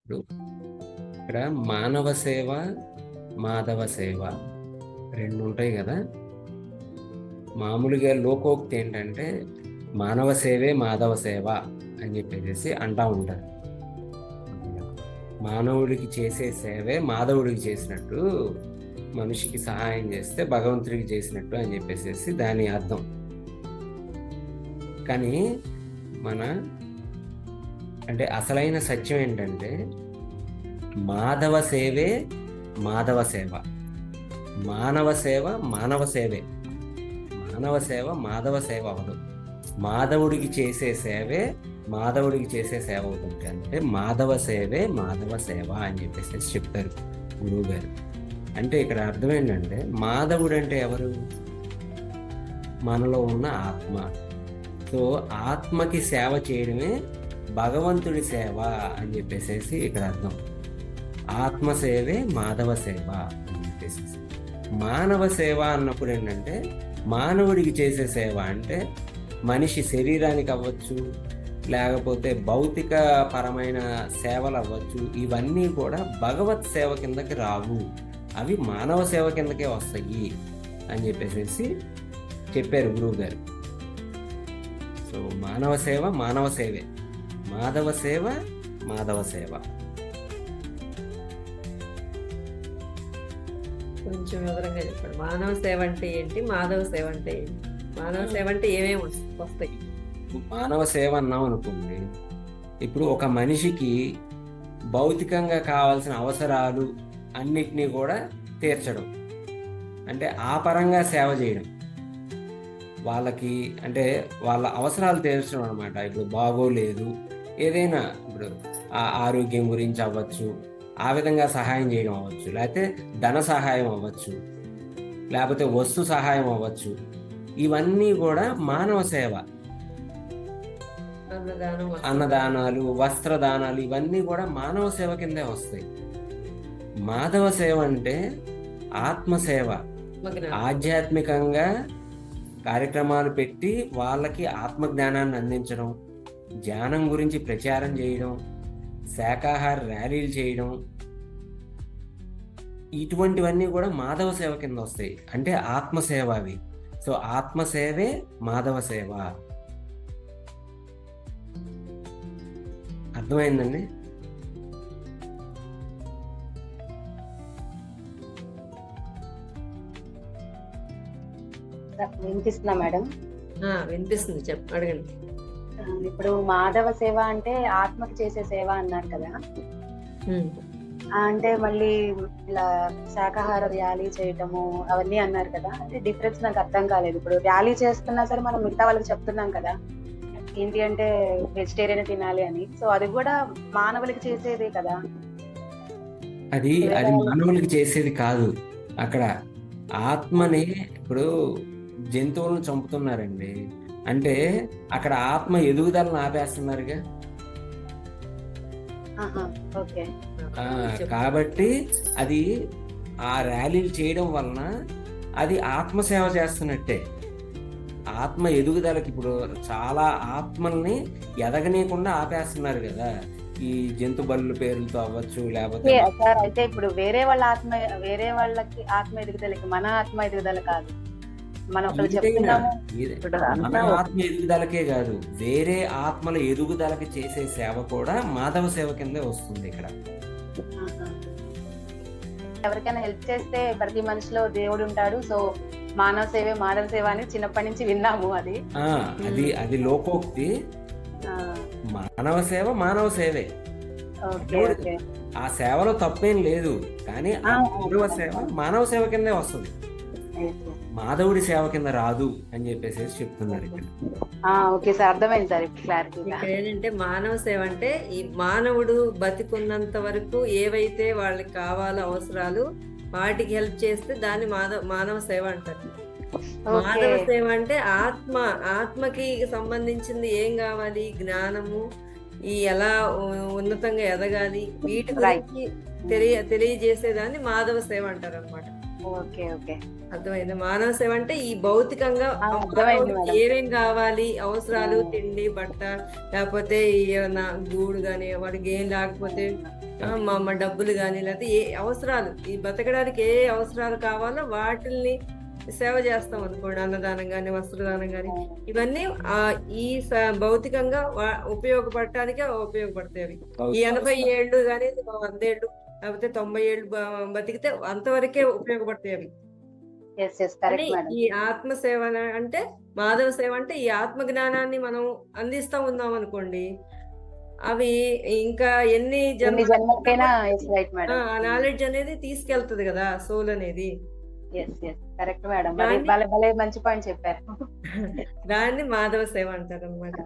ఇప్పుడు ఇక్కడ మానవ సేవ, మాధవ సేవ రెండు ఉంటాయి కదా. మామూలుగా లోకోక్తి ఏంటంటే మానవ సేవే మాధవ సేవ అని చెప్పేసి అంటా ఉంటారు. మానవుడికి చేసే సేవే మాధవుడికి చేసినట్టు, మనిషికి సహాయం చేస్తే భగవంతుడికి చేసినట్టు అని చెప్పేసి దాని అర్థం. కానీ మన అంటే అసలైన సత్యం ఏంటంటే మాధవ సేవే మాధవ సేవ, మానవ సేవ మానవ సేవే. మానవ సేవ మాధవ సేవ అవదు. మాధవుడికి చేసే సేవే మాధవుడికి చేసే సేవ అవుతుంది. అంటే మాధవ సేవే మాధవ సేవ అని చెప్పేసి చెప్తారు గురువు గారు. అంటే ఇక్కడ అర్థం ఏంటంటే మాధవుడు అంటే ఎవరు? మనలో ఉన్న ఆత్మ. సో ఆత్మకి సేవ చేయడమే భగవంతుడి సేవ అని చెప్పేసి ఇక్కడ అర్థం. ఆత్మ సేవే మాధవ సేవ అని చెప్పేసి. మానవ సేవ అన్నప్పుడు ఏంటంటే మానవుడికి చేసే సేవ అంటే మనిషి శరీరానికి అవ్వచ్చు, లేకపోతే భౌతిక పరమైన సేవలు అవ్వచ్చు. ఇవన్నీ కూడా భగవత్ సేవ కిందకి రావు, అవి మానవ సేవ కిందకే వస్తాయి అని చెప్పేసి చెప్పారు గురువు గారు. సో మానవ సేవ మానవ సేవే, మాధవ సేవ మాధవ సేవ. కొంచెం వివరంగా చెప్పండి. మానవ సేవ అంటే ఏంటి, మాధవ సేవ అంటే ఏంటి? మానవ సేవ అంటే ఏమేమి వస్తాయి? మానవ సేవ అన్నాం అనుకోండి, ఇప్పుడు ఒక మనిషికి భౌతికంగా కావాల్సిన అవసరాలు అన్నిటినీ కూడా తీర్చడం, అంటే ఆ పరంగా సేవ చేయడం. వాళ్ళకి అంటే వాళ్ళ అవసరాలు తీర్చడం అనమాట. ఇప్పుడు బాగోలేదు, ఏదైనా ఇప్పుడు ఆరోగ్యం గురించి అవ్వచ్చు, ఆ విధంగా సహాయం చేయడం అవ్వచ్చు, లేకపోతే ధన సహాయం అవ్వచ్చు, లేకపోతే వస్తు సహాయం అవ్వచ్చు. ఇవన్నీ కూడా మానవ సేవ. అన్నదానాలు, వస్త్రదానాలు ఇవన్నీ కూడా మానవ సేవ కిందే వస్తాయి. మాధవ సేవ అంటే ఆత్మసేవ. ఆధ్యాత్మికంగా కార్యక్రమాలు పెట్టి వాళ్ళకి ఆత్మజ్ఞానాన్ని అందించడం, ధ్యానం గురించి ప్రచారం చేయడం, శాకాహార ర్యాలీలు చేయడం, ఇటువంటివన్నీ కూడా మాధవ సేవ కింద వస్తాయి. అంటే ఆత్మసేవ అవి. సో ఆత్మసేవే మాధవ సేవ. అర్థమైందండి? వినిపిస్తున్నా మేడం? వినిపిస్తుంది, అడగండి. ఇప్పుడు మాధవ సేవ అంటే ఆత్మకి చేసే సేవ అన్నారు కదా, అంటే మళ్ళీ ఇలా శాకాహార ర్యాలీ చేయటము అవన్నీ అన్నారు కదా, అంటే డిఫరెన్స్ నాకు అర్థం కాలేదు. ఇప్పుడు ర్యాలీ చేస్తున్నా సరే మనం మిగతా వాళ్ళకి చెప్తున్నాం కదా ఏంటి అంటే వెజిటేరియన్ తినాలి అని, సో అది కూడా మానవులకి చేసేదే కదా. అది మానవులకి చేసేది కాదు. అక్కడ ఆత్మని ఇప్పుడు జంతువులను చంపుతున్నారండి, అంటే అక్కడ ఆత్మ ఎదుగుదలను ఆపేస్తున్నారుగా. కాబట్టి అది ఆ ర్యాలీలు చేయడం వలన అది ఆత్మసేవ చేస్తున్నట్టే. ఆత్మ ఎదుగుదలకి ఇప్పుడు చాలా ఆత్మల్ని ఎదగనీయకుండా ఆపేస్తున్నారు కదా, ఈ జంతు బలుల పేర్లతో అవ్వచ్చు, లేకపోతే. అయితే ఇప్పుడు వేరే వాళ్ళ ఆత్మ, వేరే వాళ్ళకి ఆత్మ ఎదుగుదలకి మన ఆత్మ ఎదుగుదల కాదు. మనం మన ఆత్మ ఎదుగుదలకే కాదు, వేరే ఆత్మల ఎదుగుదలకి చేసే సేవ కూడా మాధవ సేవ కిందే వస్తుంది. ఇక్కడ ఎవరికైనా హెల్ప్ చేస్తే ప్రతి మనిషిలో దేవుడు ఉంటాడు. సో మానవ సేవే మానవ సేవ అని చిన్నప్పటి నుంచి విన్నాము. అది లోకోక్తి. మానవ సేవ మానవ సేవే. ఆ సేవలో తప్పేం లేదు, కానీ ఆ మానవ సేవ మానవ సేవ కిందే వస్తుంది, మాధవుడి సేవ కింద రాదు అని చెప్పేసి చెప్తున్నారు ఇక్కడ. ఓకే సార్, అర్థమైంది సార్. క్లారిటీ. ఇక్కడ ఏంటంటే మానవ సేవ అంటే ఈ మానవుడు బతికున్నంత వరకు ఏవైతే వాళ్ళకి కావాలో అవసరాలు వాటికి హెల్ప్ చేస్తే దాన్ని మానవ సేవ అంటారు. మాధవ సేవ అంటే ఆత్మకి సంబంధించింది ఏం కావాలి, జ్ఞానము, ఈ ఎలా ఉన్నతంగా ఎదగాలి, వీటి గురించి తెలియజేసేదాన్ని మాధవ సేవ అంటారు అనమాట. ఓకే ఓకే అర్థమైంది. మానవ సేవ అంటే ఈ భౌతికంగా ఆ, ఆ అర్థమైంది మానవుడికి మేడం. ఏమేం కావాలి, అవసరాలు, ఉమ్. తిండి, బట్ట, లేకపోతే ఏమన్నా గూడు గాని, వాడికి ఏం లేకపోతే మా డబ్బులు కానీ, లేకపోతే ఏ అవసరాలు, ఈ బతకడానికి ఏ అవసరాలు కావాలో వాటిల్ని సేవ చేస్తాం అనుకోండి. అన్నదానం కానీ, వస్త్రదానం కానీ, ఇవన్నీ ఈ భౌతికంగా ఉపయోగపడటానికే ఉపయోగపడతాయి అవి. ఈ 80 ఏళ్ళు కానీ 100 ఏళ్ళు లేకపోతే 90 ఏళ్ళు బతికితే అంతవరకే ఉపయోగపడతాయి అవి. ఎస్ ఎస్ కానీ కరెక్ట్ మేడం. ఈ ఆత్మ సేవ అంటే, మాధవ సేవ అంటే ఈ ఆత్మ జ్ఞానాన్ని మనం అందిస్తా ఉన్నాం అనుకోండి, అవి ఇంకా ఎన్ని ఎన్ని జన్మలు జన్మలకైనా ఎస్ రైట్ మేడం. ఆ నాలెడ్జ్ అనేది తీసుకెళ్తది కదా, సోల్ అనేది. Yes yes correct madam. భలే దాన్ని భలే భలే మంచి పాయింట్ చెప్పారు. దాన్ని మాధవ సేవ అంటారు అనమాట.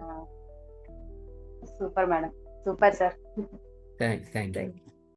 Super madam, super sir. Thank you. Thank you.